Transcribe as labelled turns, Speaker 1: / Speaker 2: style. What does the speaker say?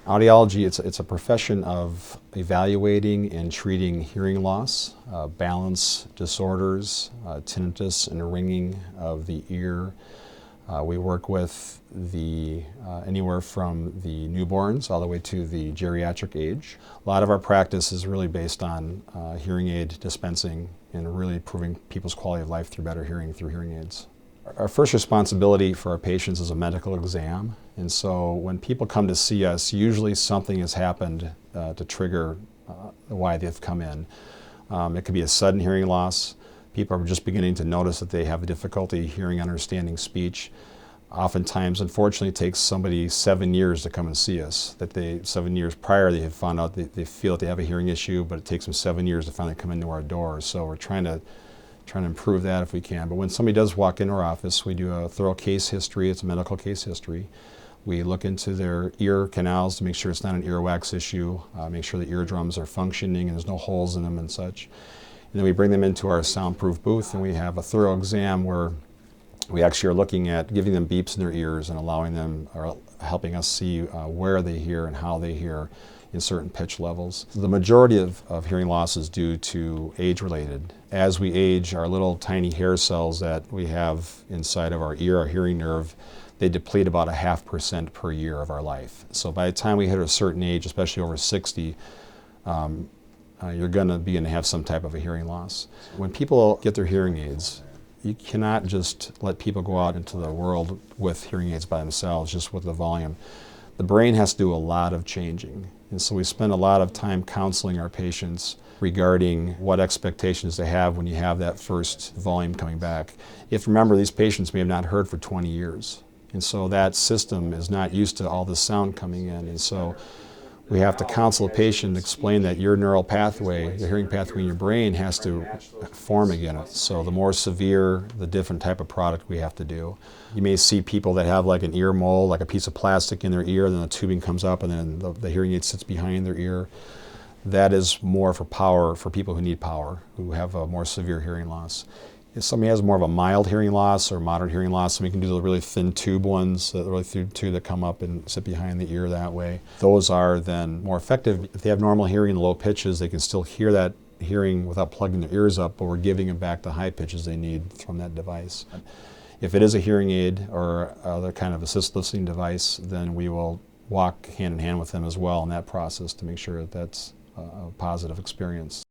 Speaker 1: Audiology, it's a profession of evaluating and treating hearing loss, balance disorders, tinnitus and ringing of the ear. We work with anywhere from the newborns all the way to the geriatric age. A lot of our practice is really based on hearing aid dispensing and really improving people's quality of life through better hearing through hearing aids. Our first responsibility for our patients is a medical exam, and so when people come to see us, usually something has happened to trigger why they've come in. It could be a sudden hearing loss. People are just beginning to notice that they have difficulty hearing, understanding speech. Oftentimes, unfortunately, it takes somebody 7 years to come and see us. 7 years prior, they have found out they feel that they have a hearing issue, but it takes them 7 years to finally come into our doors. So we're trying to improve that if we can. But when somebody does walk into our office, we do a thorough case history. It's a medical case history. We look into their ear canals to make sure it's not an earwax issue, make sure the eardrums are functioning and there's no holes in them and such. And then we bring them into our soundproof booth and we have a thorough exam where we actually are looking at giving them beeps in their ears and allowing them, or helping us see where they hear and how they hear in certain pitch levels. The majority of hearing loss is due to age-related. As we age, our little tiny hair cells that we have inside of our ear, our hearing nerve, they deplete about 0.5% per year of our life. So by the time we hit a certain age, especially over 60, you're going to have some type of a hearing loss. When people get their hearing aids, you cannot just let people go out into the world with hearing aids by themselves, just with the volume. The brain has to do a lot of changing. And so we spend a lot of time counseling our patients regarding what expectations they have when you have that first volume coming back. Remember, these patients may have not heard for 20 years. And so that system is not used to all this sound coming in. And so we have to counsel a patient and explain that your neural pathway, the hearing pathway in your brain, has to form again. So the more severe, the different type of product we have to do. You may see people that have like an ear mole, like a piece of plastic in their ear, then the tubing comes up and then the hearing aid sits behind their ear. That is more for power, for people who need power, who have a more severe hearing loss. If somebody has more of a mild hearing loss or moderate hearing loss, we can do the really thin tube ones, the really thin tube that come up and sit behind the ear that way. Those are then more effective. If they have normal hearing and low pitches, they can still hear that hearing without plugging their ears up, but we're giving them back the high pitches they need from that device. If it is a hearing aid or other kind of assisted listening device, then we will walk hand in hand with them as well in that process to make sure that that's a positive experience.